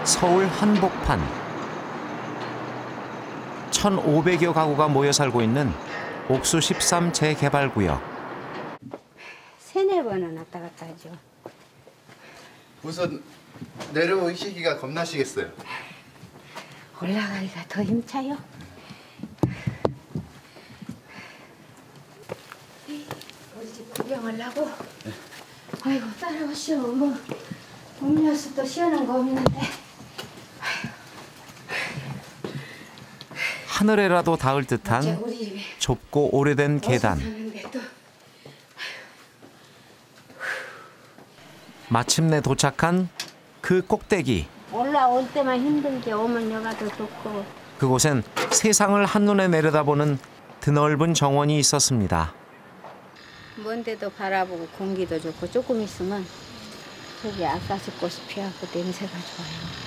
서울 한복판. 1,500여 가구가 모여 살고 있는 옥수 13 재개발구역. 3-4번은 왔다 갔다 하죠. 우선 내려오시기가 겁나시겠어요? 올라가기가 더 힘차요. 우리 집 구경하려고? 네. 아이고 따라오시오. 뭐 음료수 또 시원한 거 없는데. 하늘에라도 닿을 듯한 좁고 오래된 계단. 마침내 도착한 그 꼭대기. 올라올 때만 힘들게 오면 여가 더 좋고. 그곳엔 세상을 한눈에 내려다보는 드넓은 정원이 있었습니다. 먼 데도 바라보고 공기도 좋고 조금 있으면 저기 아까스 꽃이 피어갖고 냄새가 좋아요.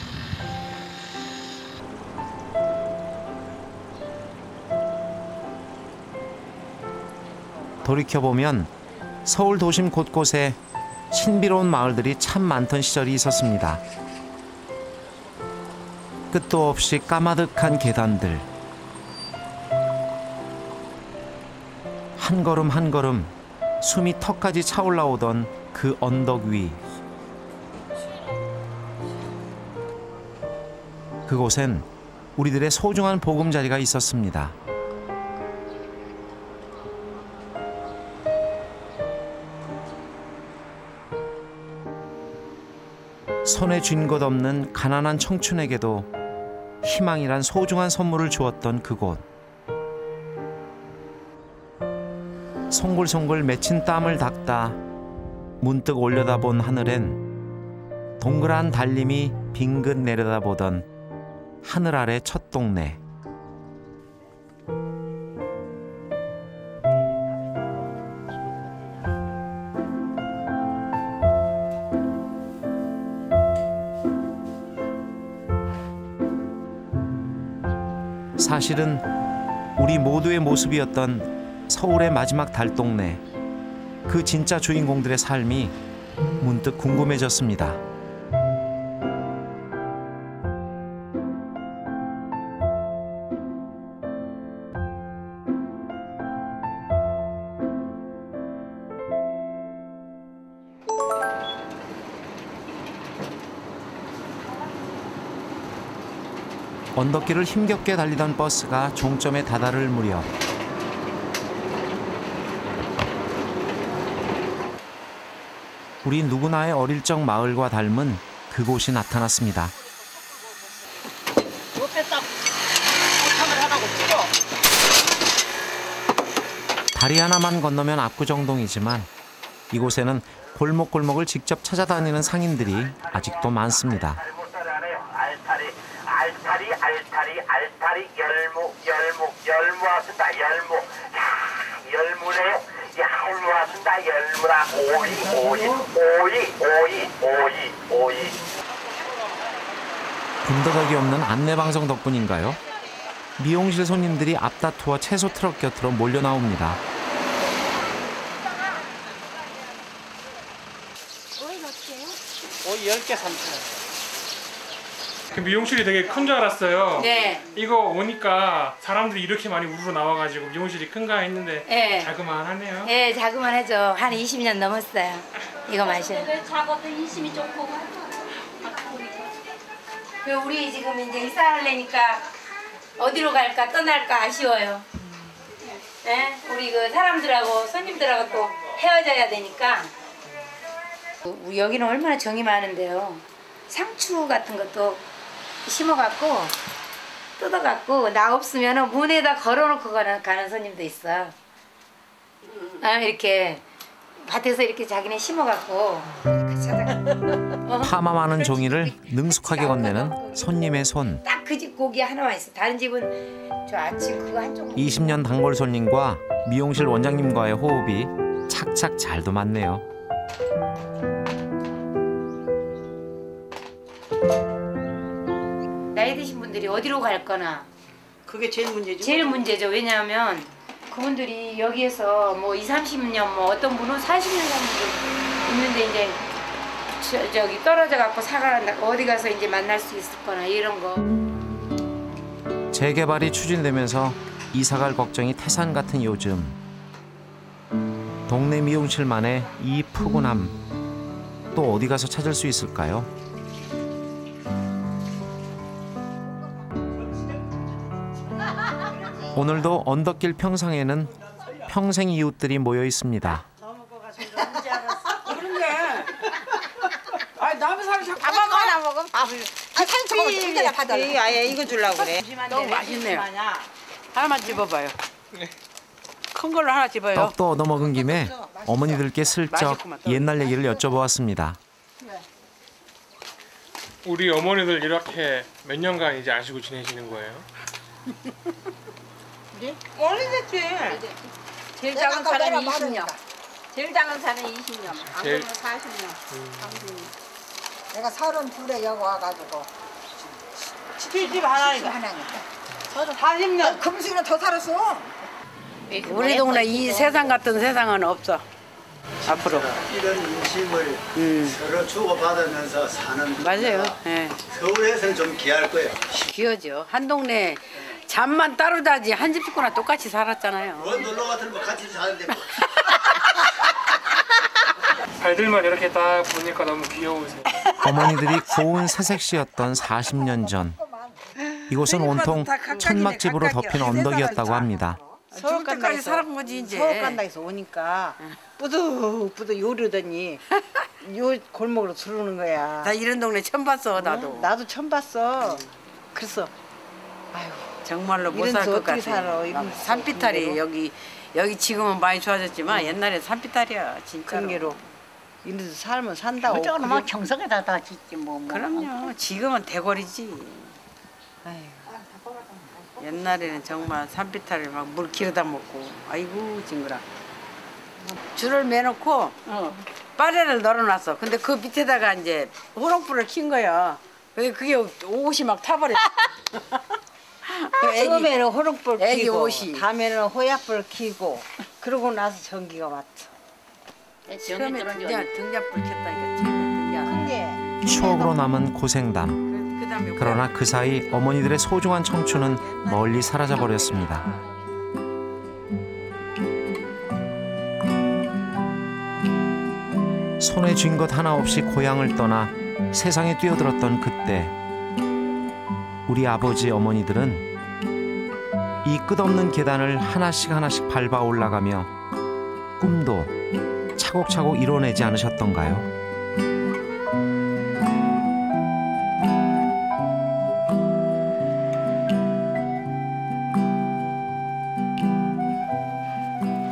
돌이켜보면 서울 도심 곳곳에 신비로운 마을들이 참 많던 시절이 있었습니다. 끝도 없이 까마득한 계단들. 한 걸음 한 걸음 숨이 턱까지 차올라오던 그 언덕 위. 그곳엔 우리들의 소중한 보금자리가 있었습니다. 손에 쥔 것 없는 가난한 청춘에게도 희망이란 소중한 선물을 주었던 그곳. 송글송글 맺힌 땀을 닦다 문득 올려다본 하늘엔 동그란 달림이 빙긋 내려다보던 하늘 아래 첫 동네. 사실은 우리 모두의 모습이었던 서울의 마지막 달동네. 그 진짜 주인공들의 삶이 문득 궁금해졌습니다. 언덕길을 힘겹게 달리던 버스가 종점에 다다를 무렵 우리 누구나의 어릴 적 마을과 닮은 그곳이 나타났습니다. 다리 하나만 건너면 압구정동이지만 이곳에는 골목골목을 직접 찾아다니는 상인들이 아직도 많습니다. 알타리 열무 왔습니다. 열무. 야, 열무네요. 야, 열무 왔습니다. 열무라. 오이. 군더더기 없는 안내방송 덕분인가요? 미용실 손님들이 앞다투어 채소 트럭 곁으로 몰려 나옵니다. 오이 10개 3,000원. 그 미용실이 되게 큰 줄 알았어요. 네. 이거 오니까 사람들이 이렇게 많이 우르르 나와가지고 미용실이 큰가 했는데 네. 자그마하네요. 네, 자그만하죠. 한 20년 넘었어요. 이거 마셔요. 작아도 인심이 좋고. 우리 지금 이제 이사하려니까 어디로 갈까 떠날까 아쉬워요. 네? 우리 그 사람들하고 손님들하고 또 헤어져야 되니까. 여기는 얼마나 정이 많은데요. 상추 같은 것도 심어갖고 뜯어갖고 나 없으면 문에다 걸어놓고 가는 손님도 있어. 이렇게 밭에서 이렇게 자기네 심어갖고 같이 찾아가. 파마 많은 종이를 능숙하게 건네는 손님의 손. 딱 그 집 고기 하나만 있어. 다른 집은 저 아침 그거 한쪽. 20년 단골 손님과 미용실 원장님과의 호흡이 착착 잘도 맞네요. 나이 드신 분들이 어디로 갈 거나 그게 제일 문제죠. 제일 문제죠. 왜냐하면 그분들이 여기에서 뭐 20, 30년 뭐 어떤 분은 40년 산 분도 있는데 이제 저기 떨어져 갖고 살아난다. 어디 가서 이제 만날 수 있을 거나 이런 거. 재개발이 추진되면서 이사갈 걱정이 태산 같은 요즘, 동네 미용실만의 이 푸근함 또 어디 가서 찾을 수 있을까요? 오늘도 언덕길 평상에는 평생 이웃들이 모여 있습니다. 남의 사람 자꾸 안 먹어. 사진 찍어 진짜 받아. 아예 이거 주려고 그래. 너무 맛있네요. 하나만 집어봐요. 큰 걸로 하나 집어요. 떡도 얻어먹은 김에 어머니들께 슬쩍 옛날 얘기를 여쭤보았습니다. 우리 어머니들 이렇게 몇 년간 이제 아시고 지내시는 거예요? 오래됐지. 제일 작은 사람이 20년. 제일 작은 사람이 20년. 안 제일- 그러면 40년. 내가 32에 여기 와가지고 70 하나니까. 하나니까. 40년. 금수는 더 살았어. 우리 동네 이 세상 같은 세상은 없어. 앞으로. 이런 인심을 서로 주고받으면서 사는 맞아요. 예. 서울에서는 좀 귀할 거예요. 귀하죠. 한 동네 잠만 따로 자지 한 집 식구나 똑같이 살았잖아요. 원 놀러 같으면 같이 사는데 뭐. 발들만 이렇게 딱 보니까 너무 귀여우세요. 어머니들이 고운 새색시였던 40년 전, 이곳은 온통 천막집으로 덮인 언덕이었다고 합니다. 서울까지 살은 거지 이제. 서울간다에서 오니까 뿌득뿌득 요리더니 요 골목으로 들어오는 거야. 나 이런 동네 처음 봤어 나도. 나도 처음 봤어. 그래서 아유 정말로 못 이런 살 데서 것 어떻게 같아. 살아, 이런 산비탈이 데서 여기 지금은 많이 좋아졌지만 옛날에 산비탈이야 진짜. 근계로 이런 데서 살면 산다고. 어쩌나 뭐 경성에다 다 짓지 뭐. 그럼요. 지금은 대궐이지. 아유. 옛날에는 정말 산비탈을 막 물 기르다 먹고 아이고 징그라. 줄을 매놓고 빨래를 널어놨어. 근데 그 밑에다가 이제 호롱불을 킨 거야. 근데 그게 옷이 막 타버려. 처음에는 호롱불 애기 켜고 옷이. 다음에는 호약불 켜고 그러고 나서 전기가 왔어. 처음에 등잔불 켰다니까. 등잔. 근데 추억으로 남은 고생담. 그다음에 그러나 그 사이 어머니들의 소중한 청춘은 멀리 사라져 버렸습니다. 손에 쥔 것 하나 없이 고향을 떠나 세상에 뛰어들었던 그때, 우리 아버지 어머니들은 이 끝없는 계단을 하나씩 하나씩 밟아 올라가며 꿈도 차곡차곡 이뤄내지 않으셨던가요?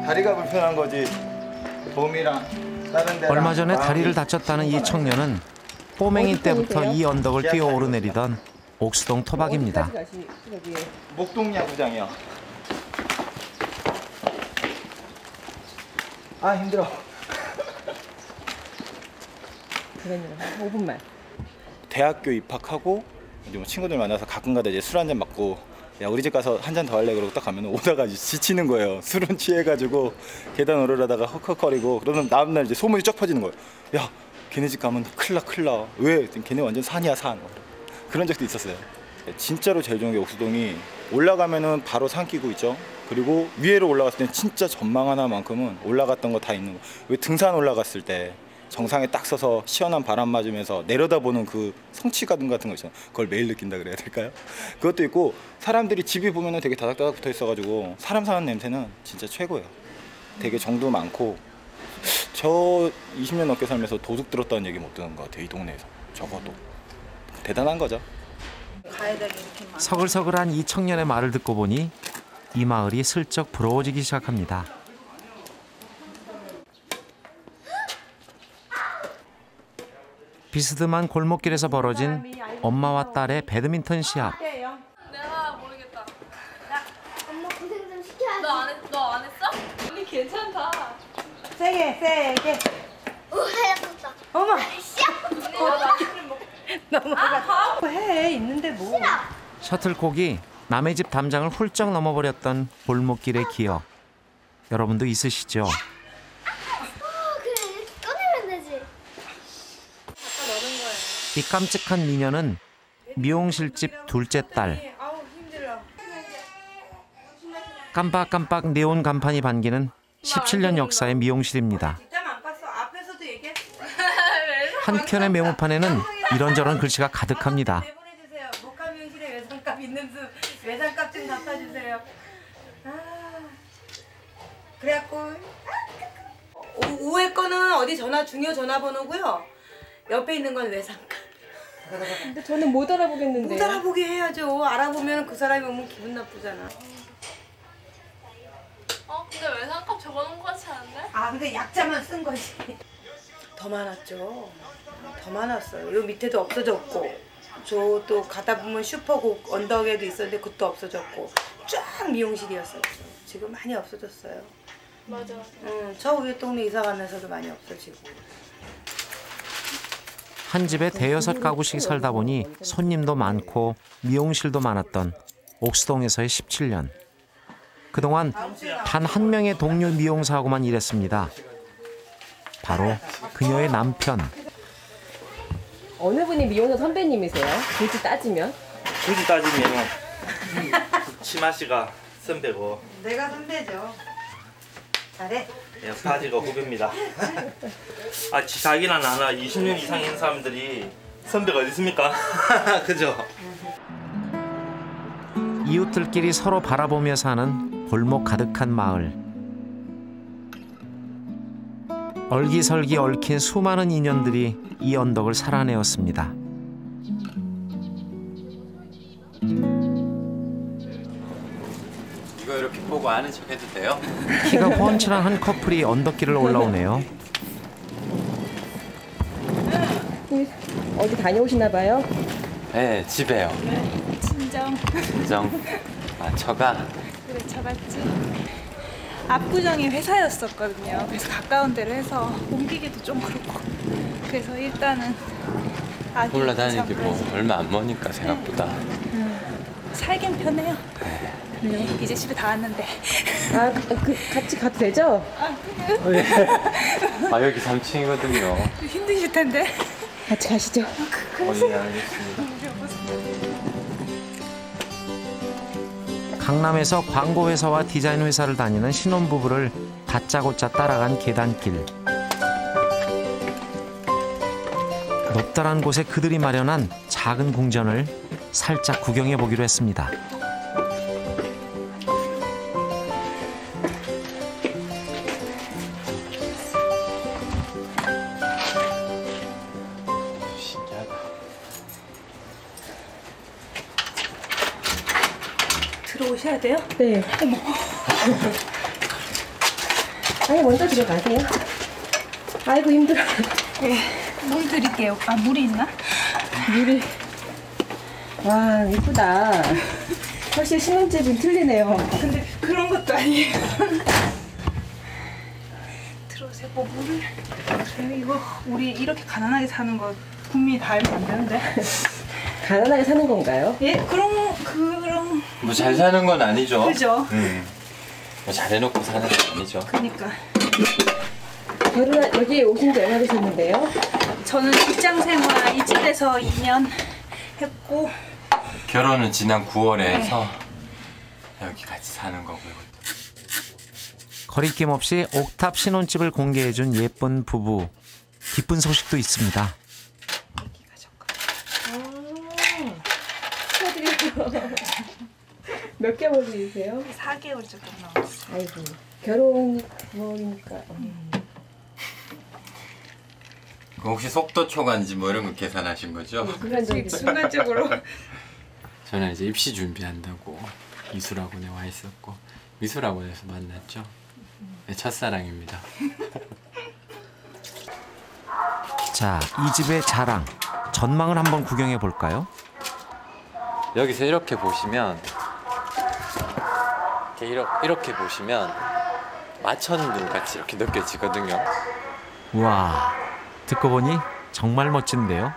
다리가 불편한 거지. 봄이랑 다른 데랑 얼마 전에 마음이 다리를 다쳤다는 이 청년은 꼬맹이 때부터 이 언덕을 뛰어 오르내리던 옥수동 토박입니다. 목동 야구장이요. 아 힘들어. 5분만. 대학교 입학하고 이제 뭐 친구들 만나서 가끔가다 이제 술 한잔 먹고, 야 우리 집 가서 한 잔 더 할래 그러고 딱 가면 오다가 이제 지치는 거예요. 술은 취해가지고 계단 오르려다가 헉헉거리고 그러면 다음날 이제 소문이 쫙 퍼지는 거예요. 야 걔네 집 가면 큰일 나. 왜? 걔네 완전 산이야 산. 그런 적도 있었어요. 진짜로 제일 좋은 게 옥수동이 올라가면은 바로 산 끼고 있죠. 그리고 위에로 올라갔을 때 진짜 전망 하나만큼은 올라갔던 거 다 있는 거. 왜 등산 올라갔을 때 정상에 딱 서서 시원한 바람 맞으면서 내려다보는 그 성취감 같은 거 있잖아요. 그걸 매일 느낀다 그래야 될까요? 그것도 있고, 사람들이 집이 보면은 되게 다닥다닥 붙어 있어가지고 사람 사는 냄새는 진짜 최고예요. 되게 정도 많고, 저 20년 넘게 살면서 도둑 들었다는 얘기 못 듣는 것 같아요. 이 동네에서. 적어도 대단한 거죠. 서글서글한 이 청년의 말을 듣고 보니 이 마을이 슬쩍 부러워지기 시작합니다. 비스듬한 골목길에서 벌어진 엄마와 딸의 배드민턴 시합. 내가 모르겠다. 엄마 고생 좀 시켜야지. 너 안 했어? 언니 괜찮다. 세게. 하얗다. 어머. 너무 해 있는데 뭐. 셔틀콕이 남의 집 담장을 훌쩍 넘어버렸던 골목길의 기억. 여러분도 있으시죠? 그래 이렇게 꺼내면 되지. 이 깜찍한 미녀는 미용실집 둘째 딸. 깜빡깜빡 네온 간판이 반기는 17년 역사의 미용실입니다. 한켠의 메모판에는 이런저런 글씨가 가득합니다. 목화 미용실에 외상값 있는 외상값 좀 갚아주세요. 그래갖고 우회 거는 어디 중요 전화번호고요. 옆에 있는 건 외상값. 근데 저는 못 알아보겠는데. 못 알아보게 해야죠. 알아보면 그 사람이 오면 기분 나쁘잖아. 근데 외상값 적어놓은 거 같지 않은데? 근데 약자만 쓴 거지. 더 많았죠. 더 많았어요. 요 밑에도 없어졌고, 저 또 가다 보면 슈퍼곡 언덕에도 있었는데 그것도 없어졌고, 쫙 미용실이었어요. 지금 많이 없어졌어요. 맞아. 저 위에 동네 이사 가면서도 많이 없어지고. 한 집에 대여섯 가구씩 살다 보니 손님도 많고 미용실도 많았던 옥수동에서의 17년. 그동안 단 한 명의 동료 미용사하고만 일했습니다. 바로 그녀의 남편. 어느 분이 미용사 선배님이세요? 굳이 따지면? 굳이 따지면 치마 씨가 선배고 내가 선배죠. 잘해. 예, 바지가 후배입니다. 자기나 나나 20년 이상 인 사람들이 선배가 어디 있습니까? 그죠? 이웃들끼리 서로 바라보며 사는 골목 가득한 마을. 얼기설기 얽힌 수많은 인연들이 이 언덕을 살아내었습니다. 이거 이렇게 보고 아는 척 해도 돼요? 키가 훤칠한 한 커플이 언덕길을 올라오네요. 어디 다녀오시나 봐요? 네, 집에요. 친정. 진정. 처가? 그래, 처갓집. 압구정이 회사였었거든요. 그래서 가까운 데로 해서 옮기기도 좀 그렇고. 그래서 일단은 올라다니기 뭐 얼마 안 머니까 생각보다. 살긴 편해요. 네. 이제 집에 다 왔는데. 같이 가도 되죠? 그래요? 여기 3층이거든요. 힘드실 텐데. 같이 가시죠. 네, 알겠습니다. 강남에서 광고회사와 디자인 회사를 다니는 신혼부부를 다짜고짜 따라간 계단길. 높다란 곳에 그들이 마련한 작은 궁전을 살짝 구경해 보기로 했습니다. 들어오셔야 돼요? 네. 어머. 아니, 먼저 들어가세요. 아이고, 힘들어. 네, 물 드릴게요. 물이 있나? 물이. 와, 이쁘다. 확실히 신혼집은 틀리네요. 근데 그런 것도 아니에요. 들어오세요. 물을. 이거 우리 이렇게 가난하게 사는 거 국민이 다 알면 안 되는데. 가난하게 사는 건가요? 예, 그런. 뭐 잘 사는 건 아니죠. 그죠? 뭐 잘해놓고 사는 건 아니죠. 그러니까. 여기 오신 지 얼마 되셨는데요? 저는 직장 생활 이집에서 2년 했고. 결혼은 지난 9월에 해서 여기 같이 사는 거고요. 거리낌 없이 옥탑 신혼집을 공개해준 예쁜 부부. 기쁜 소식도 있습니다. 축하드려요. 몇 개월이세요? 4개월 조금 넘었어요. 아이고, 결혼 9월이니까. 혹시 속도 초과인지 뭐 이런 거 계산하신 거죠? 순간적으로. 저는 이제 입시 준비한다고 미술학원에 와 있었고 미술학원에서 만났죠. 네, 첫사랑입니다. 자, 이 집의 자랑. 전망을 한번 구경해 볼까요? 여기서 이렇게 보시면 이렇게 보시면 마천눈 같이 이렇게 느껴지거든요. 와, 듣고 보니 정말 멋진데요.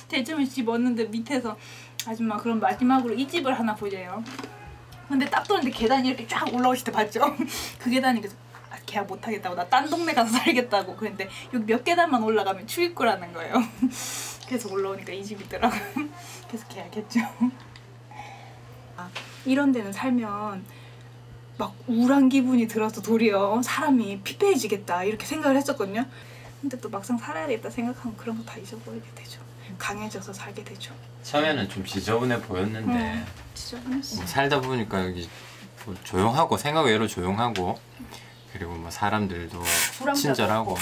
대점에 집 왔는데 밑에서 아줌마 그럼 마지막으로 이 집을 하나 보재요. 근데 딱 도는데 계단이 이렇게 쫙 올라오실 때 봤죠? 그 계단이 그래서 계약 못하겠다고, 나 딴 동네 가서 살겠다고. 그런데 여기 몇 계단만 올라가면 출입구라는 거예요. 그래서 올라오니까 이 집이더라고요. 그래서 계약했죠. 이런 데는 살면 막 우울한 기분이 들어서 도리어 사람이 피폐해지겠다 이렇게 생각을 했었거든요. 근데 또 막상 살아야 되겠다 생각하면 그런 거 다 잊어버리게 되죠. 강해져서 살게 되죠. 처음에는 좀 지저분해 보였는데 지저분했어. 뭐 살다 보니까 여기 뭐 조용하고 생각 외로 조용하고 그리고 뭐 사람들도 친절하고.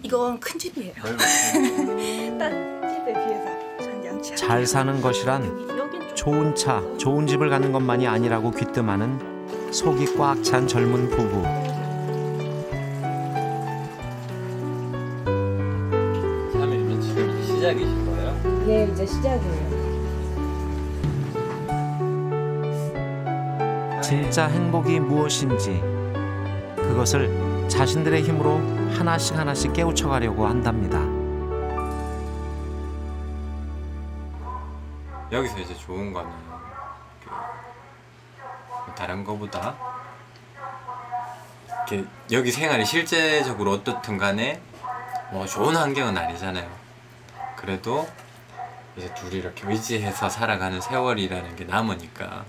이건 큰 집이에요. 딴 집에 비해서 전 양치. 잘 사는 것이란 좋은 차, 좋은 집을 갖는 것만이 아니라고 귀뜸하는 속이 꽉 찬 젊은 부부. 사모님은 지금 시작이신 거예요? 예, 이제 시작이에요. 진짜 행복이 무엇인지 그것을 자신들의 힘으로 하나씩 하나씩 깨우쳐가려고 한답니다. 여기서 이제 좋은 거는 다른 거보다 이렇게 여기 생활이 실제적으로 어떻든 간에 뭐 좋은 환경은 아니잖아요. 그래도 이제 둘이 이렇게 의지해서 살아가는 세월이라는 게 남으니까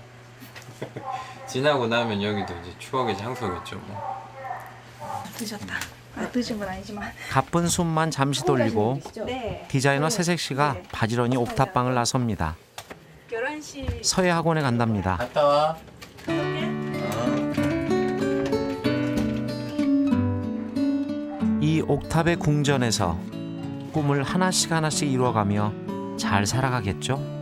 지나고 나면 여기도 이제 추억의 장소겠죠 뭐. 늦었다. 늦은 건 아니지만 가쁜 숨만 잠시 돌리고 네. 디자이너 새색 씨가 바지런히 옥탑방을 나섭니다. 11시 서예 학원에 간답니다. 갔다 와. 이 옥탑의 궁전에서 꿈을 하나씩 하나씩 이루어가며 잘 살아가겠죠?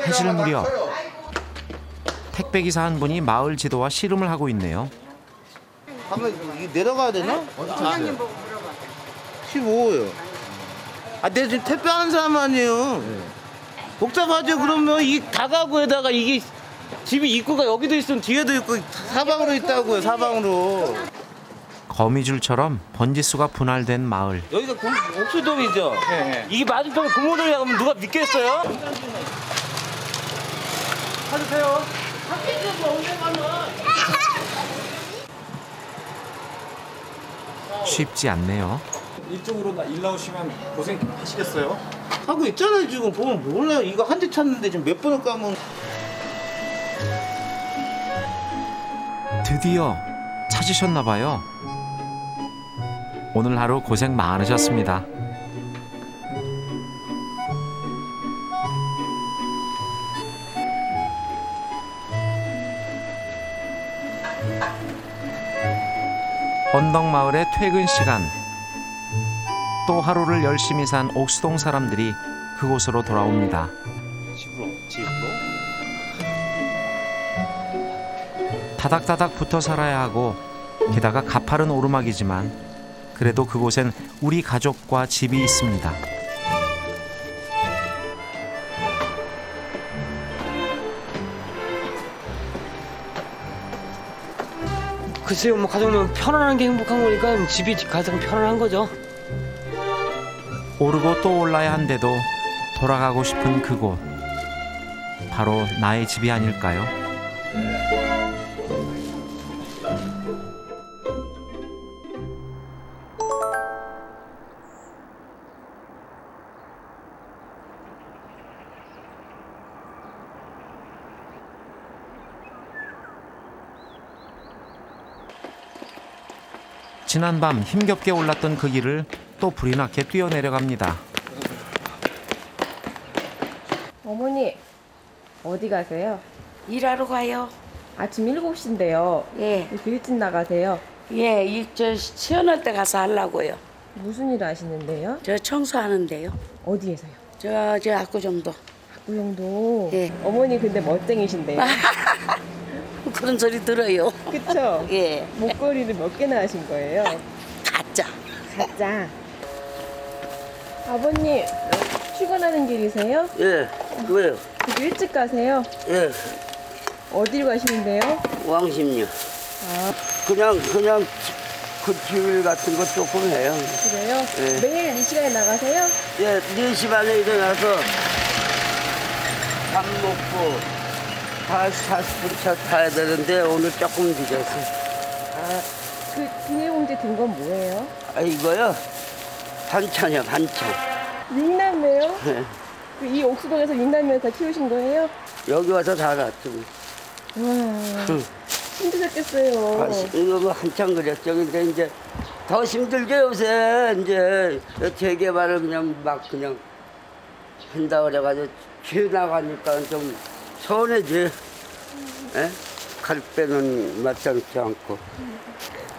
해질 무렵 택배기사 한 분이 마을 지도와 씨름을 하고 있네요. 한번 내려가야 되나? 사장님 보고 물어봐. 15호요. 아, 내가 지금 택배하는 사람 아니에요. 복잡하죠. 그러면 이 다가구에다가 이게 집이 입구가 여기도 있으면 뒤에도 있고 사방으로 있다고요. 사방으로. 거미줄처럼 번지수가 분할된 마을. 여기가 옥수동이죠? 네. 이게 맞은편에 금호동이라고 하면 누가 믿겠어요? 가주세요. 쉽지 않네요. 이쪽으로 일 나오시면 고생하시겠어요? 하고 있잖아요. 지금 보면 몰라요. 이거 한 대 찾는데 지금 몇 번을 까면. 드디어 찾으셨나 봐요. 오늘 하루 고생 많으셨습니다. 언덕마을의 퇴근 시간. 또 하루를 열심히 산 옥수동 사람들이 그곳으로 돌아옵니다. 집으로? 다닥다닥 붙어 살아야 하고 게다가 가파른 오르막이지만 그래도 그곳엔 우리 가족과 집이 있습니다. 글쎄요, 뭐 가장 편안한 게 행복한 거니까 집이 가장 편안한 거죠. 오르고 또 올라야 한데도 돌아가고 싶은 그곳. 바로 나의 집이 아닐까요? 지난밤 힘겹게 올랐던 그 길을 또 불이 나게 뛰어내려갑니다. 어머니, 어디 가세요? 일하러 가요. 아침 7시인데요. 예. 이렇게 일찍 나가세요? 예, 저 시원할 때 가서 하려고요. 무슨 일 하시는데요? 저 청소하는데요. 어디에서요? 저 압구정도. 압구정도? 예. 어머니 근데 멋쟁이신데요? 그런 소리 들어요. 그쵸? 예. 목걸이를 몇 개나 하신 거예요? 가짜. 가짜. 아버님, 출근하는 길이세요? 예. 왜요? 되게 일찍 가세요? 예. 어디로 가시는데요? 왕십리요. 아, 그냥 기울 같은 거 조금 해요. 그래요? 네. 매일 이 시간에 나가세요? 예, 4시 반에 일어나서 밥 먹고 40분 타야 되는데 오늘 조금 늦었어요. 그 비닐봉지 든 건 뭐예요? 이거요? 반찬이요, 반찬. 육남매요? 네. 이 옥수동에서 육남매 다 키우신 거예요? 여기 와서 다 놨죠. 와, 힘드셨겠어요. 이거 뭐 한참 그랬죠. 근데 이제 더 힘들게 요새 이제 재개발을 그냥 막 그냥 한다 그래가지고 쥐 나가니까 좀 서운해지. 예? 갈 빼는 마땅치 않고.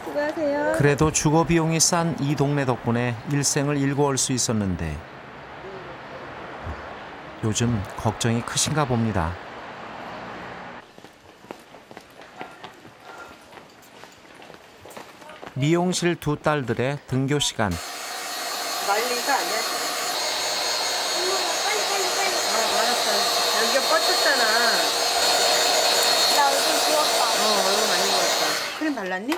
수고하세요. 그래도 주거 비용이 싼 이 동네 덕분에 일생을 일구올 수 있었는데 요즘 걱정이 크신가 봅니다. 미용실 두 딸들의 등교 시간. 말리가 아니야. 알았어. 여기가 뻗쳤잖아. 나 얼굴 부었다. 얼굴 많이 부었다. 크림 발랐니?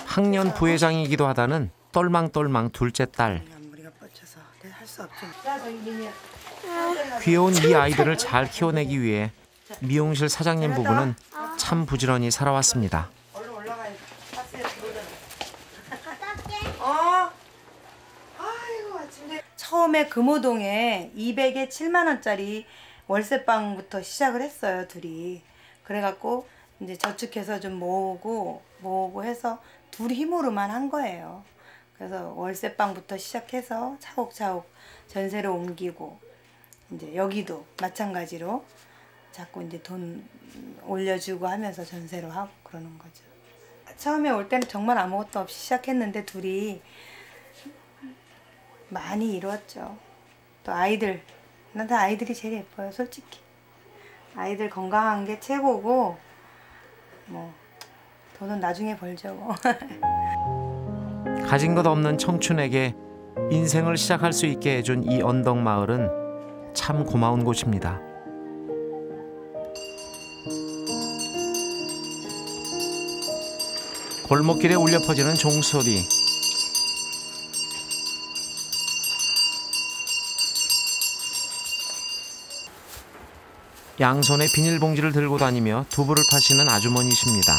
학년 부회장이기도 하다는 똘망똘망 둘째 딸. 머리가 뻗쳐서 할 수 없지. 귀여운 이 아이들을 잘 키워내기 위해 미용실 사장님 부부는 참 부지런히 살아왔습니다. 처음에 금호동에 200에 7만 원짜리 월세방부터 시작을 했어요, 둘이. 그래갖고 이제 저축해서 좀 모으고 해서 둘이 힘으로만 한 거예요. 그래서 월세방부터 시작해서 차곡차곡 전세로 옮기고 이제 여기도 마찬가지로 자꾸 이제 돈 올려주고 하면서 전세로 하고 그러는 거죠. 처음에 올 때는 정말 아무것도 없이 시작했는데 둘이 많이 이루었죠. 또 아이들, 난 다 아이들이 제일 예뻐요, 솔직히. 아이들 건강한 게 최고고 뭐 돈은 나중에 벌죠. 가진 것 없는 청춘에게 인생을 시작할 수 있게 해준 이 언덕마을은 참 고마운 곳입니다. 골목길에 울려 퍼지는 종소리. 양손에 비닐봉지를 들고 다니며 두부를 파시는 아주머니십니다.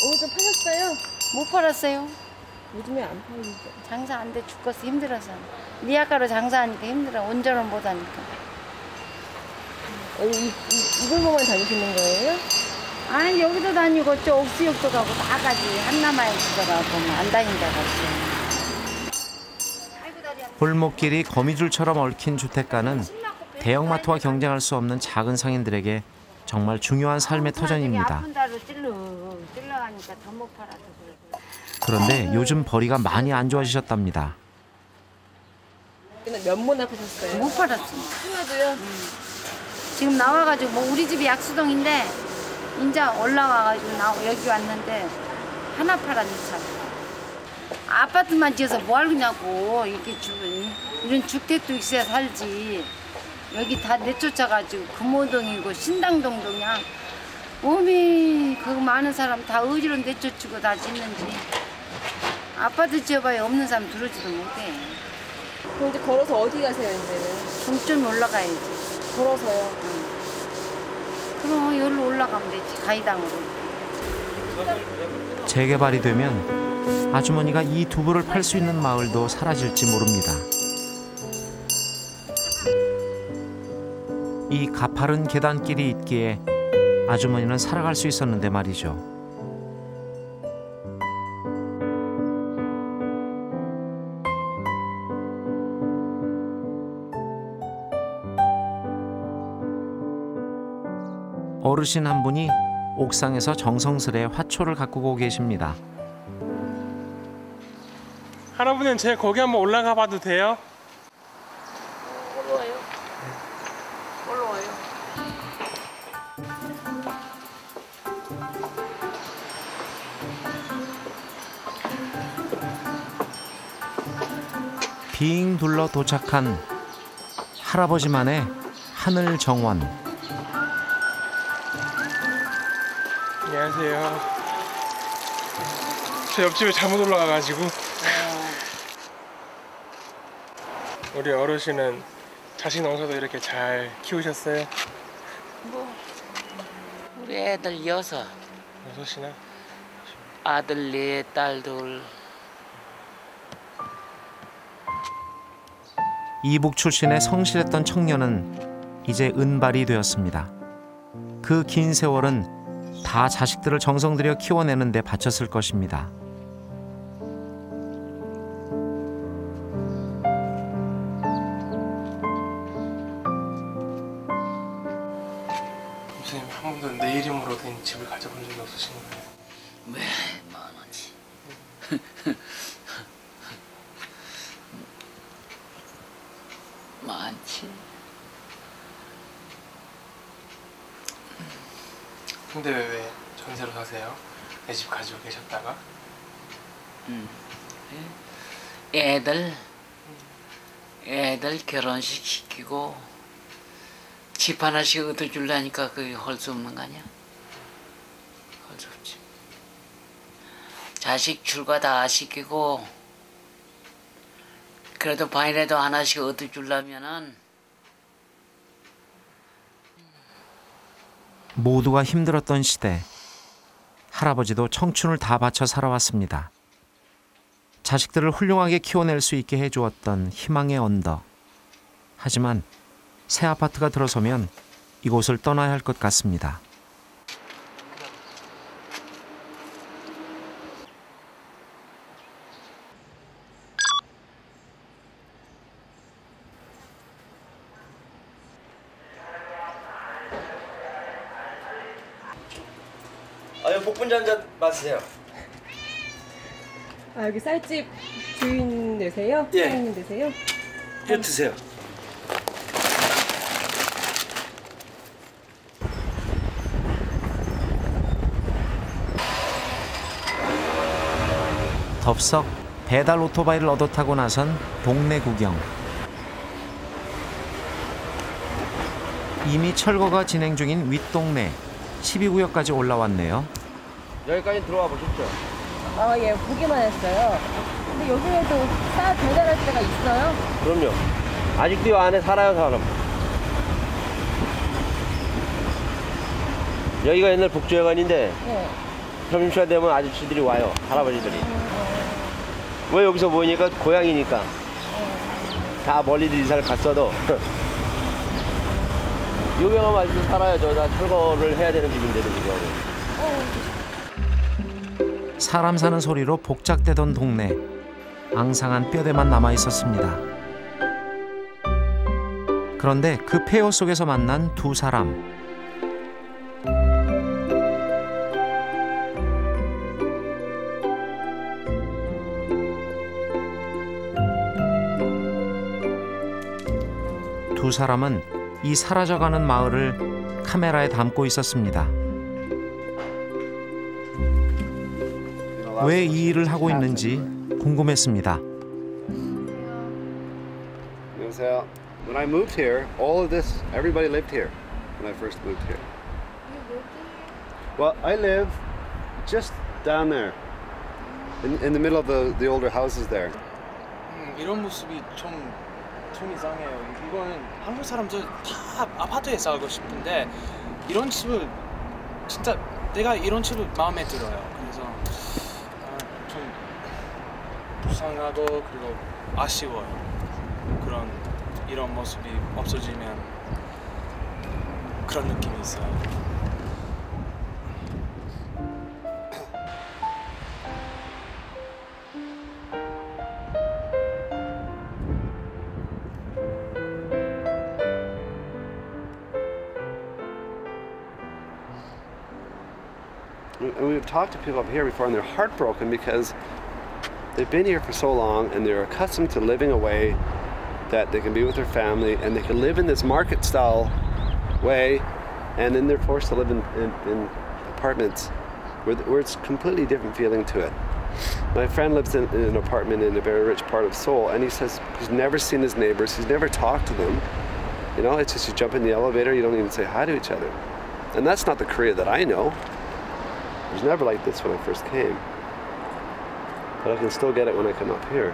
오늘 좀 파셨어요? 못 팔았어요. 요즘에 안 팔리죠. 장사 안 돼 죽겠어, 힘들어서. 미약가로 장사하니까 힘들어. 운전을 못 하니까. 이걸로만 다니시는 거예요? 아니 여기도 다니고 저 옥수역도 가고 다 가지. 한남아에 들어가고 안 다닌다 갔어. 골목길이 거미줄처럼 얽힌 주택가는 대형마트와 경쟁할 수 없는 작은 상인들에게 정말 중요한 삶의 터전입니다. 아픈 다로 찔러가니까 더 못 팔아서 그래. 그런데 요즘 벌이가 많이 안 좋아지셨답니다. 몇모나 파셨어요? 못 팔았어. 하나도요? 지금 나와가지고 뭐 우리 집이 약수동인데 이제 올라와가지고 여기 왔는데 하나 팔았지 참. 아파트만 지어서 뭐 하려냐고. 이렇게 이런 주택도 있어야 살지. 여기 다 내쫓아가지고 금호동이고 신당동도 그냥 어미 그 많은 사람 다 어디로 내쫓고 다 짓는지. 아파트 지어봐야 없는 사람 들어오지도 못해. 그럼 이제 걸어서 어디 가세요, 이제는? 좀 올라가야지. 걸어서요? 응. 그럼 여기로 올라가면 되지, 가이당으로. 재개발이 되면 아주머니가 이 두부를 팔 수 있는 마을도 사라질지 모릅니다. 이 가파른 계단길이 있기에 아주머니는 살아갈 수 있었는데 말이죠. 어르신 한 분이 옥상에서 정성스레 화초를 가꾸고 계십니다. 할아버지는 제 거기 한번 올라가 봐도 돼요? 올라와요. 올라와요. 빙 둘러 도착한 할아버지만의 하늘 정원. 안녕하세요. 저 옆집에 잘못 올라가가지고. 우리 어르신은 자식 농사도 이렇게 잘 키우셨어요? 뭐 우리 애들 6. 6이나? 아들 4, 딸 2. 이북 출신의 성실했던 청년은 이제 은발이 되었습니다. 그 긴 세월은 다 자식들을 정성 들여 키워내는 데 바쳤을 것입니다. 선생님 한 번도 내 이름으로 된 집을 가져본 적이 없으신 거예요? 왜 많았지? 많지. 근데 왜 전세로 사세요? 내 집 가지고 계셨다가? 애들 결혼식 시키고 집 하나씩 얻어주려니까 그게 할 수 없는 거 아니야? 할 수 없지. 자식 출가 다 시키고 그래도 반이라도 하나씩 얻어주려면은 모두가 힘들었던 시대. 할아버지도 청춘을 다 바쳐 살아왔습니다. 자식들을 훌륭하게 키워낼 수 있게 해주었던 희망의 언덕. 하지만 새 아파트가 들어서면 이곳을 떠나야 할 것 같습니다. 복분자 한 잔 마시세요. 아, 여기 쌀집 주인 되세요? 예. 사장님 되세요? 이거 드세요. 덥석 배달 오토바이를 얻어 타고 나선 동네 구경. 이미 철거가 진행 중인 윗동네 12구역까지 올라왔네요. 여기까지 들어와 보셨죠? 아, 예, 보기만 했어요. 근데 여기에도 쌀 배달할 때가 있어요? 그럼요. 아직도 이 안에 살아요, 사람. 여기가 옛날 복주회관인데 네. 점심시간 되면 아저씨들이 와요, 할아버지들이. 왜 여기서 모이니까 고향이니까. 다 멀리들 이사를 갔어도 유명한 아직도 살아요. 저 다 철거를 해야 되는 집인데도 지금. 사람 사는 소리로 복작대던 동네. 앙상한 뼈대만 남아 있었습니다. 그런데 그 폐허 속에서 만난 두 사람. 두 사람은 이 사라져가는 마을을 카메라에 담고 있었습니다. 왜 이 일을 하고 있는지 궁금했습니다. 안녕하세요. When I moved here, all of this, everybody lived here when I first moved here. Well, I live just down there, in the middle of the older houses there. 이런 모습이 좀 이상해요. 이거는 한국 사람들 다 아파트에 살고 싶은데 이런 집을 진짜 내가 이런 집을 마음에 들어요. 그래서 좀 불쌍하고 그리고 아쉬워요. 이런 모습이 없어지면 그런 느낌이 있어요. And we've talked to people up here before and they're heartbroken because they've been here for so long and they're accustomed to living a way that they can be with their family and they can live in this market style way, and then they're forced to live in apartments where it's completely different feeling to it. My friend lives in an apartment in a very rich part of Seoul, and he says he's never seen his neighbors, he's never talked to them. You know, it's just you jump in the elevator, you don't even say hi to each other. And that's not the Korea that I know. It was never like this when I first came. but I can still get it when I come up here.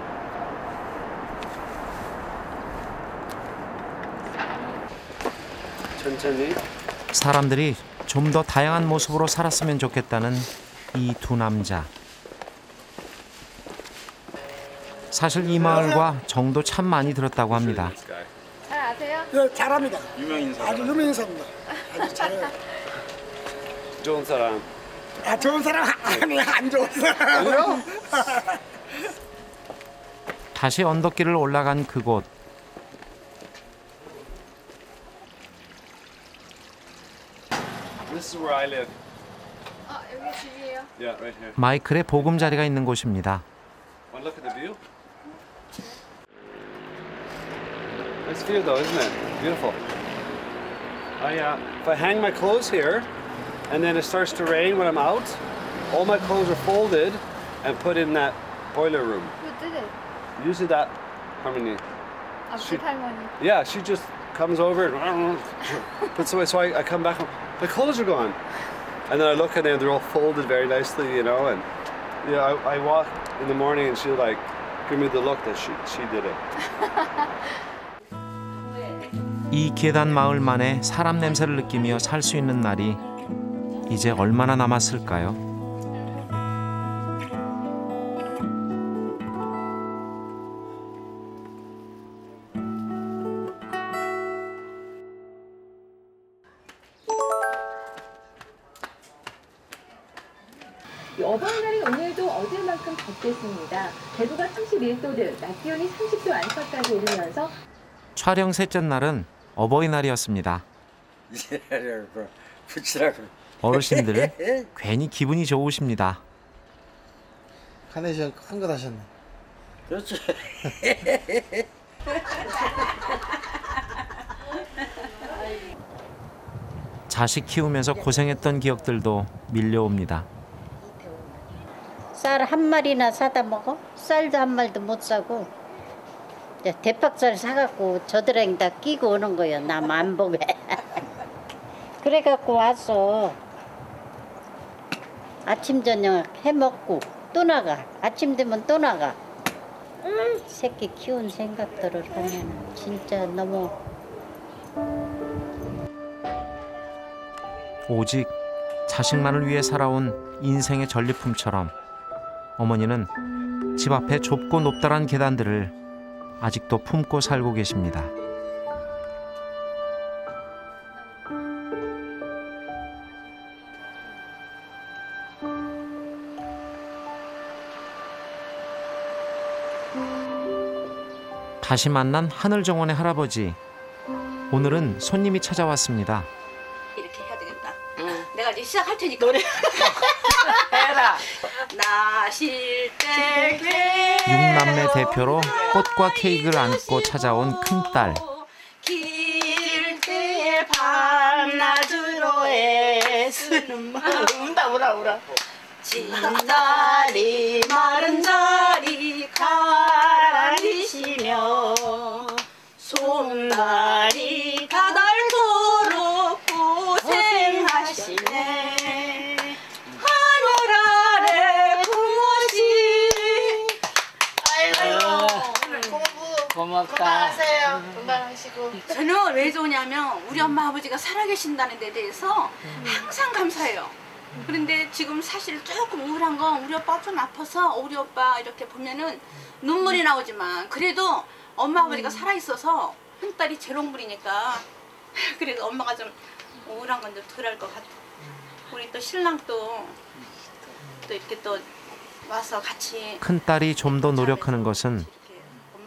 천천히. 사람들이 좀 더 다양한 모습으로 살았으면 좋겠다는 이 두 남자. 사실 이 마을과 정도 참 많이 들었다고 합니다. 잘 아세요? 네, 잘합니다. 유명 인사. 아주 유명 인사입니다. 아주 잘해요. 좋은 사람. 아, 좋은 사람 아니 안 좋은 사람. 다시 언덕길을 올라간 그곳. This is where I live. 여기 집이에요? Yeah, right here. 마이클의 보금자리가 있는 곳입니다. Want to look at the view? Nice view though, isn't it? Beautiful. If I hang my clothes here, and then it starts to rain when I'm out, all my clothes are folded and put in that boiler room. Who did it? Usually that Harmony. Good 할머니. Yeah, she just comes over and puts away. So I come back, my clothes are gone, and then I look and they're all folded very nicely, you know. And yeah, I walk in the morning and she'll like give me the look that she did it. 이 계단 마을만의 사람 냄새를 느끼며 살 수 있는 날이 이제 얼마나 남았을까요? 어버이날이 오늘도 어제만큼 덥겠습니다. 대구가 31도들, 낮 기온이 30도 안팎까지 오르면서 촬영 셋째 날은 어버이날이었습니다. 어르신들 괜히 기분이 좋으십니다. 카네이션 큰 거 다셨네. 그렇지. 자식 키우면서 고생했던 기억들도 밀려옵니다. 쌀 한 마리나 사다 먹어? 쌀도 한 마리도 못 사고 대박살 사갖고 저들에다 끼고 오는 거예요. 남 안 보게. 그래갖고 와서 아침 저녁 해먹고 또 나가. 아침 되면 또 나가. 새끼 키운 생각들을 하면 진짜 너무 오직 자식만을 위해 살아온 인생의 전리품처럼 어머니는 집 앞에 좁고 높다란 계단들을 아직도 품고 살고 계십니다. 다시 만난 하늘정원의 할아버지. 오늘은 손님이 찾아왔습니다. 이렇게 해야 되겠다. 내가 이제 시작할 테니까 노래 해라. 나실 때 육남매 대표로 꽃과 케이크를 안고 찾아온 큰딸. 길때 밤낮으로 애쓰는 마음 우라 진다리 마른 자리 가라니시며 솜다리 가달도록 고생하시네. 하늘 아래 부모시. 아이고 고맙다. 건강하세요. 건강하시고. 저는 왜 좋냐면 우리 엄마 아버지가 살아계신다는 데 대해서 항상 감사해요. 그런데 지금 사실 조금 우울한 건 우리 오빠가 좀 아파서 우리 오빠 이렇게 보면은 눈물이 나오지만 그래도 엄마 아버지가 살아있어서 큰딸이 재롱불이니까 그래도 엄마가 좀 우울한 건 좀 덜 할 것 같아. 우리 또 신랑 또 이렇게 또 와서 같이 큰딸이 좀 더 노력하는 것은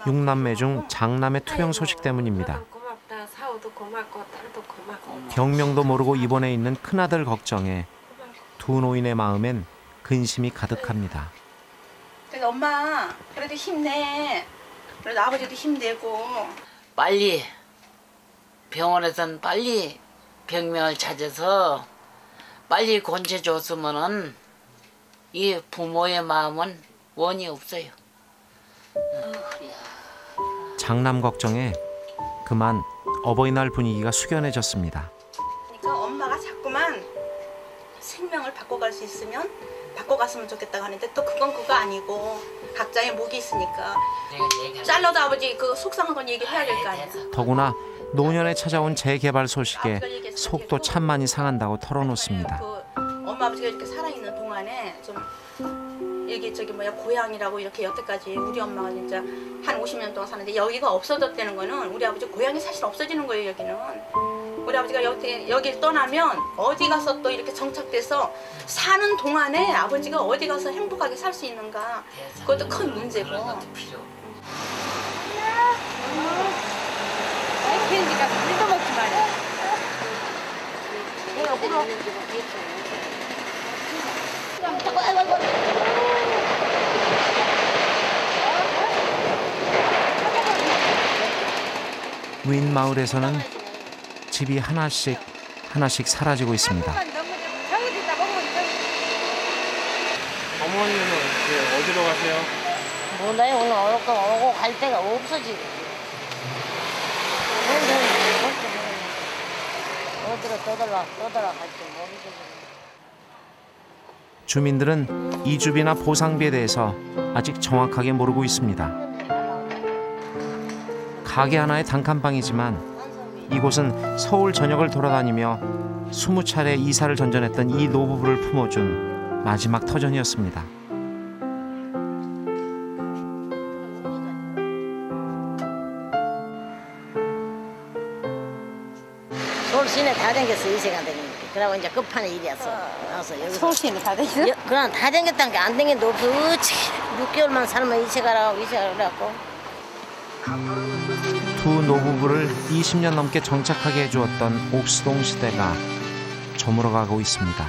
육남매 중 장남의 투병 소식 때문입니다. 고맙다. 사오도 고맙고 딸도 고맙고. 병명도 모르고 입원해 있는 큰아들 걱정에 두 노인의 마음엔 근심이 가득합니다. 그래서 엄마 그래도 힘내. 그래도 아버지도 힘내고. 빨리 병원에선 빨리 병명을 찾아서 빨리 건져줬으면은 이 부모의 마음은 원이 없어요. 장남 걱정에 그만 어버이날 분위기가 숙연해졌습니다. 그러니까 엄마가 자꾸만 생명을 바꿔갈 수 있으면 바꿔갔으면 좋겠다고 하는데 또 그건 그거 아니고 각자의 목이 있으니까 잘라도 아버지 그 속상한 건 얘기해야 될 거 아니야. 더구나 노년에 찾아온 재개발 소식에 속도 참 많이 상한다고 털어놓습니다. 엄마 아버지가 이렇게 살아있는 동안에 좀 여기 저기 뭐야 고향이라고 이렇게 여태까지 우리 엄마가 진짜 한 50년 동안 사는데 여기가 없어졌다는 거는 우리 아버지 고향이 사실 없어지는 거예요. 여기는 우리 아버지가 여기를 떠나면 어디 가서 또 이렇게 정착돼서 사는 동안에 아버지가 어디 가서 행복하게 살 수 있는가 그것도 큰 문제고. 캔디 가서 물도 먹지 말이야. 내가 물어. 윈 마을에서는 집이 하나씩 사라지고 있습니다. 어머니는 이제 어디로 가세요? 몰라요. 오늘 오고 갈 데가 없어지고. 어디로 떠돌아 갈지 모르겠어요. 주민들은 이주비나 보상비에 대해서 아직 정확하게 모르고 있습니다. 가게 하나의 단칸방이지만 이곳은 서울 전역을 돌아다니며 20차례 이사를 전전했던 이 노부부를 품어준 마지막 터전이었습니다. 서울 시내 다 댕겼어. 이세가 되니까. 그러고 이제 끝판에 일이었어. 나와서 여기서. 서울 시내 다 댕겼어? 그럼 다 댕겼다는 게 안 댕긴 데 없어. 6개월만 살면 이세가라고 그래갖고. 두 노부부를 20년 넘게 정착하게 해주었던 옥수동 시대가 저물어가고 있습니다.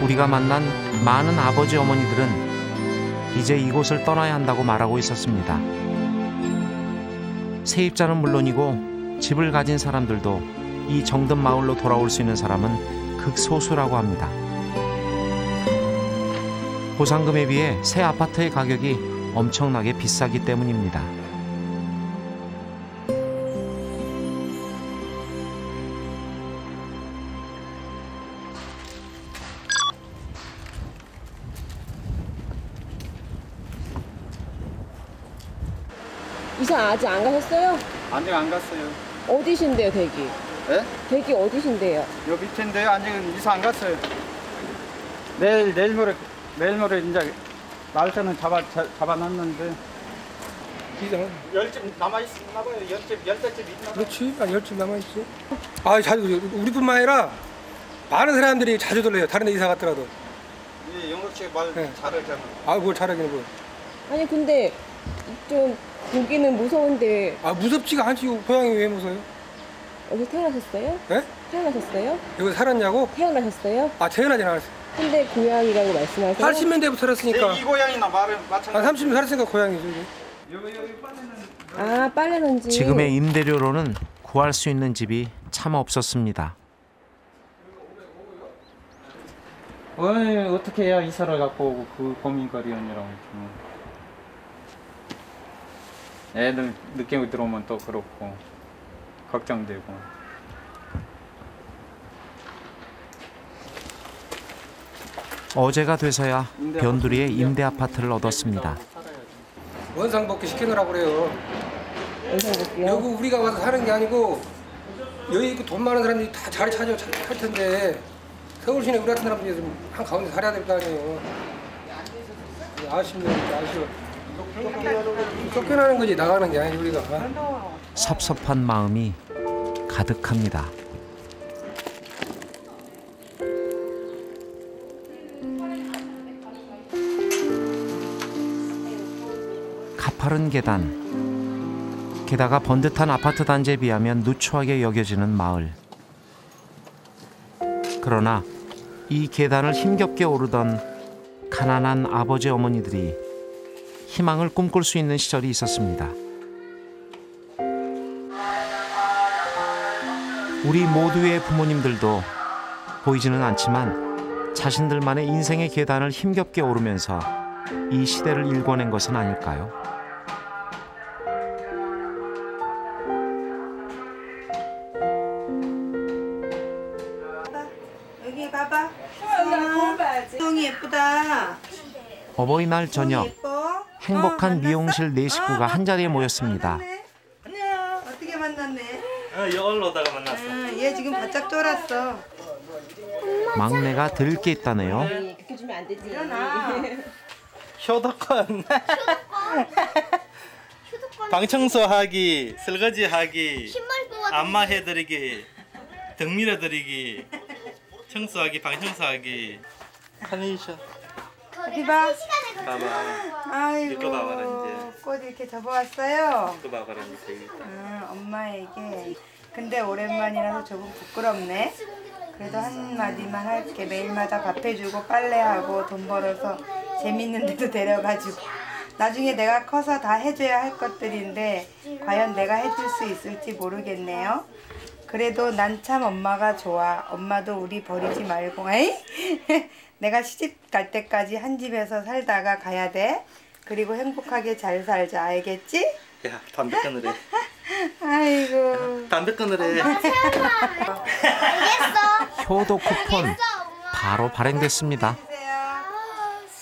우리가 만난 많은 아버지 어머니들은 이제 이곳을 떠나야 한다고 말하고 있었습니다. 세입자는 물론이고 집을 가진 사람들도 이 정든 마을로 돌아올 수 있는 사람은 극소수라고 합니다. 보상금에 비해 새 아파트의 가격이 엄청나게 비싸기 때문입니다. 이사 아직 안 가셨어요? 아직 안 갔어요. 어디신데요, 댁이? 예? 댁이 어디신데요? 요 밑인데요. 아직 이사 안 갔어요. 내일 모레 이제 날짜는 잡아놨는데. 이사는? 10집 남아있나 봐요. 10대집 있나 봐요. 그렇지. 10집 남아있지. 자주, 우리뿐만 아니라 많은 사람들이 자주 들려요. 다른 데 이사 갔더라도. 예, 영국 씨 말 잘하잖아. 뭘 잘하긴 뭐. 아니, 근데 좀 보기는 무서운데. 무섭지가 않지. 고향이 왜 무서워요? 어디 태어나셨어요? 네? 태어나셨어요? 여기 살았냐고? 태어나셨어요? 태어나진 않았어요. 근데 고향이라고 말씀하세요? 80년대부터 살았으니까. 이 고향이나 말은 마찬가지. 30년 살았으니까 고향이죠. 이게. 빨래는지. 지금의 임대료로는 구할 수 있는 집이 참 없었습니다. 어떻게 해야 이사를 갖고 오고 그 고민거리였냐라고. 애들 늦게 들어오면 또 그렇고 걱정되고. 어제가 돼서야 변두리의 임대 아파트를 얻었습니다. 원상복귀 시켜놓으라고 그래요. 원상복귀요? 여기 우리가 와서 사는 게 아니고 여기 돈 많은 사람들이 다 자리 찾을 텐데 서울 시내 우리 같은 사람들이 좀 한 가운데 살아야 될 거 아니에요. 아쉽네요. 아쉬워. 쫓겨나는 거지 나가는 게 아니지 우리가. 섭섭한 마음이 가득합니다. 가파른 계단, 게다가 번듯한 아파트 단지에 비하면 누추하게 여겨지는 마을. 그러나 이 계단을 힘겹게 오르던 가난한 아버지 어머니들이 희망을 꿈꿀 수 있는 시절이 있었습니다. 우리 모두의 부모님들도 보이지는 않지만 자신들만의 인생의 계단을 힘겹게 오르면서 이 시대를 일궈낸 것은 아닐까요? 여기 봐봐. 똥이 예쁘다. 어버이날 저녁 행복한 미용실 네 식구가 한자리에 모였습니다. 안녕. 어떻게 만났네? 여기로 오다가 만났어. 얘 지금 바짝 쫄았어. 막내가 들을 게 있다네요. 그렇게 주면 안 되지. 일어나. 효도권. 방 청소하기, 설거지하기, 안마 해드리기, 등 밀어드리기, 청소하기, 방 청소하기. 카네이션. 어디 봐. 봐봐. 아이고. 이거 봐봐라 이제. 꽃 이렇게 접어왔어요. 이거 봐봐라 이제. 엄마에게. 근데 오랜만이라서 조금 부끄럽네. 그래도 한마디만 할게. 매일마다 밥 해주고 빨래하고 돈 벌어서 재밌는 데도 데려가지고. 나중에 내가 커서 다 해줘야 할 것들인데 과연 내가 해줄 수 있을지 모르겠네요. 그래도 난 참 엄마가 좋아. 엄마도 우리 버리지 말고. 에이? 내가 시집 갈 때까지 한 집에서 살다가 가야 돼. 그리고 행복하게 잘 살자. 알겠지? 야, 담배 끊으래. 아이고. 담배 끊으래. 효도 쿠폰 바로 발행됐습니다.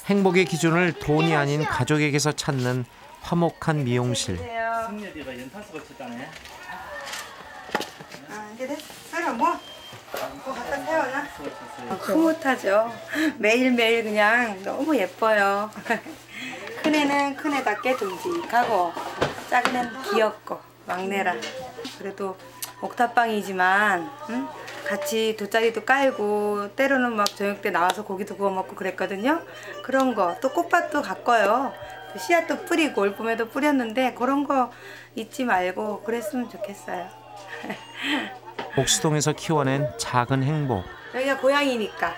행복의 기준을 돈이 아닌 가족에게서 찾는 화목한 미용실. 승렬이가 연탄수가 쳤다네. 이제 됐어. 뭐 갖다 세워놔. 흐뭇하죠. 매일매일 그냥 너무 예뻐요. 큰애는 큰애답게 듬직하고 작은 애는 귀엽고 막내라. 그래도 옥탑방이지만 같이 돗자리도 깔고 때로는 막 저녁 때 나와서 고기도 구워 먹고 그랬거든요. 그런 거 또 꽃밭도 가꿔요. 또 씨앗도 뿌리고 올 봄에도 뿌렸는데 그런 거 잊지 말고 그랬으면 좋겠어요. 옥수동에서 키워낸 작은 행복. 여기가 고향이니까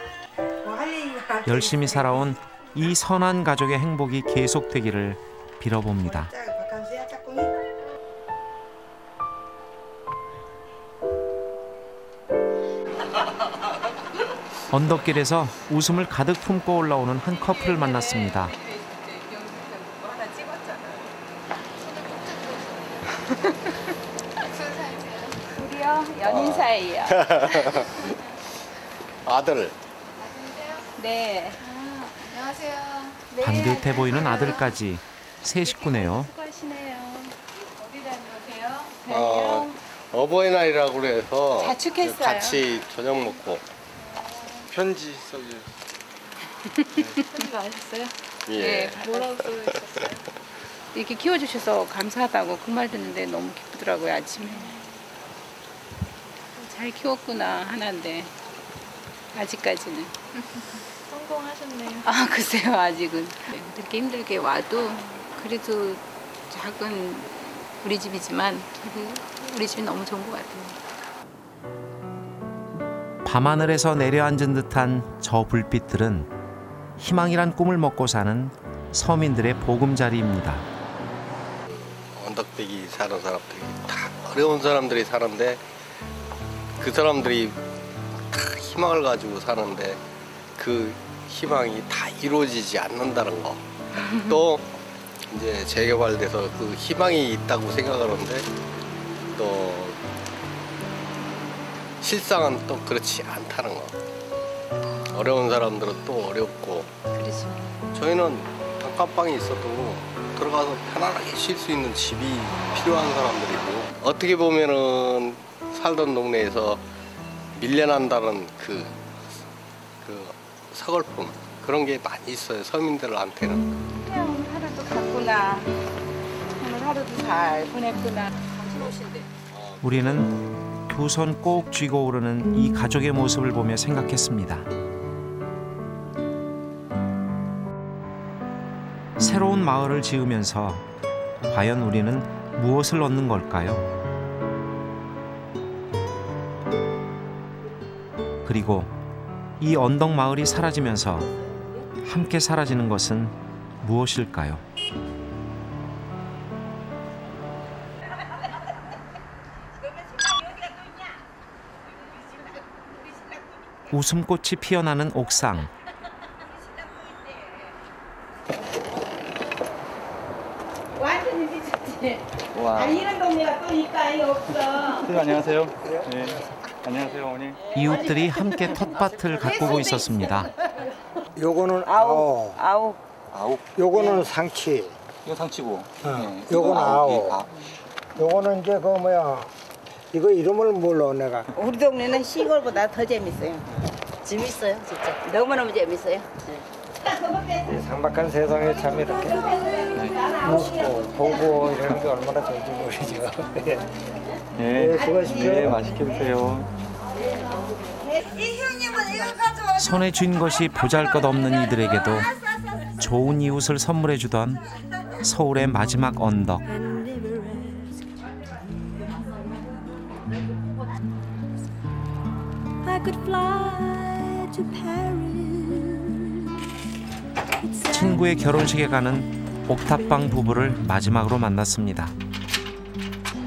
뭐 할 얘기가 열심히 살아온 이 선한 가족의 행복이 계속되기를 빌어봅니다. 바캉스야 짝꿍이? 언덕길에서 웃음을 가득 품고 올라오는 한 커플을 만났습니다. 우리요 연인 사이예요. 아들. 네. 안녕하세요. 반듯해 보이는 아들까지 세 식구네요. 수고하시네요. 어디 다녀오세요? 어버이날이라고 그래서 자축했어요. 같이 저녁 먹고 편지 써줘요. 편지 많으셨어요? 예. 네. 뭐라고 써주셨어요? 이렇게 키워주셔서 감사하다고 그 말 듣는데 너무 기쁘더라고요. 아침에. 잘 키웠구나 하나인데 아직까지는. 성공하셨네요. 아 글쎄요 아직은. 그렇게 힘들게 와도 그래도 작은 우리 집이지만 우리 집이 너무 좋은 것 같아요. 밤하늘에서 내려앉은 듯한 저 불빛들은 희망이란 꿈을 먹고 사는 서민들의 보금자리입니다. 언덕배기 사는 사람들이 다 어려운 사람들이 사는데 그 사람들이 다 희망을 가지고 사는데 그 희망이 다 이루어지지 않는다는 거. 또 이제 재개발돼서 그 희망이 있다고 생각하는데 또 실상은 또 그렇지 않다는 거. 어려운 사람들은 또 어렵고. 그렇죠. 저희는 단칸방이 있어도 들어가서 편안하게 쉴 수 있는 집이 필요한 사람들이고 어떻게 보면은 살던 동네에서 밀려난다는 그 서글픔 그런 게 많이 있어요. 서민들한테는. 오늘 하루도 갔구나. 오늘 하루도 잘 보냈구나. 당신오신데. 우리는 두 손 꼭 쥐고 오르는 이 가족의 모습을 보며 생각했습니다. 새로운 마을을 지으면서 과연 우리는 무엇을 얻는 걸까요? 그리고 이 언덕 마을이 사라지면서 함께 사라지는 것은 무엇일까요? 웃음꽃이 피어나는 옥상. 와. 이런 동네가 또 있다 아니 없어. 안녕하세요. 네. 안녕하세요, 어머니. 이웃들이 함께 텃밭을 가꾸고 있었습니다. 요거는 아홉. 요거는 상치. 이거 상치고. 네. 요거는 아홉. 아. 요거는 이제 그 뭐야. 이거 이름을 몰라 내가. 우리 동네는 시골보다 더 재밌어요. 재밌어요, 진짜. 너무너무 재밌어요. 상박한 세상에 참 이렇게 묵고 보고 이러는 게 얼마나 좋은지 모르죠. 네, 수고하십시오. 네, 맛있게 드세요. 손에 쥔 것이 보잘것없는 이들에게도 좋은 이웃을 선물해주던 서울의 마지막 언덕. 친구의 결혼식에 가는 옥탑방 부부를 마지막으로 만났습니다.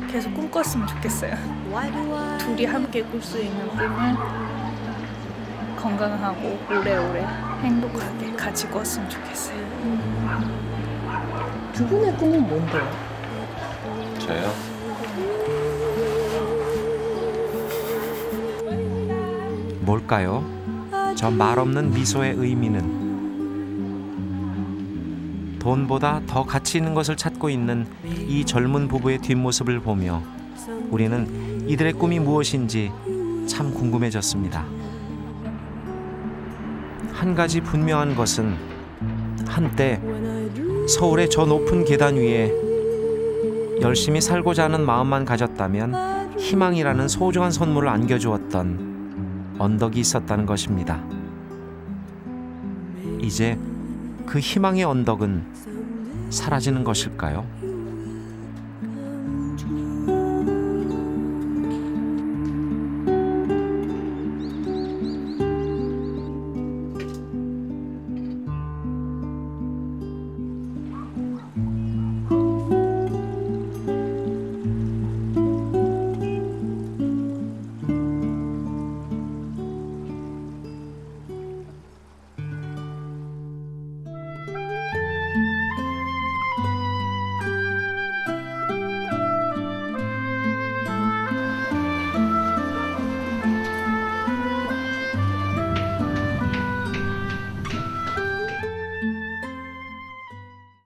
계속 꿈꿨으면 좋겠어요. 둘이 함께 꿀 수 있는 꿈을 건강하고 오래오래 행복하게 같이 꿨으면 좋겠어요. 두 분의 꿈은 뭔데요? 저요? 뭘까요? 저 말없는 미소의 의미는 돈보다 더 가치 있는 것을 찾고 있는 이 젊은 부부의 뒷모습을 보며 우리는 이들의 꿈이 무엇인지 참 궁금해졌습니다. 한 가지 분명한 것은 한때 서울의 저 높은 계단 위에 열심히 살고자 하는 마음만 가졌다면 희망이라는 소중한 선물을 안겨주었던 언덕이 있었다는 것입니다. 이제 그 희망의 언덕은 사라지는 것일까요?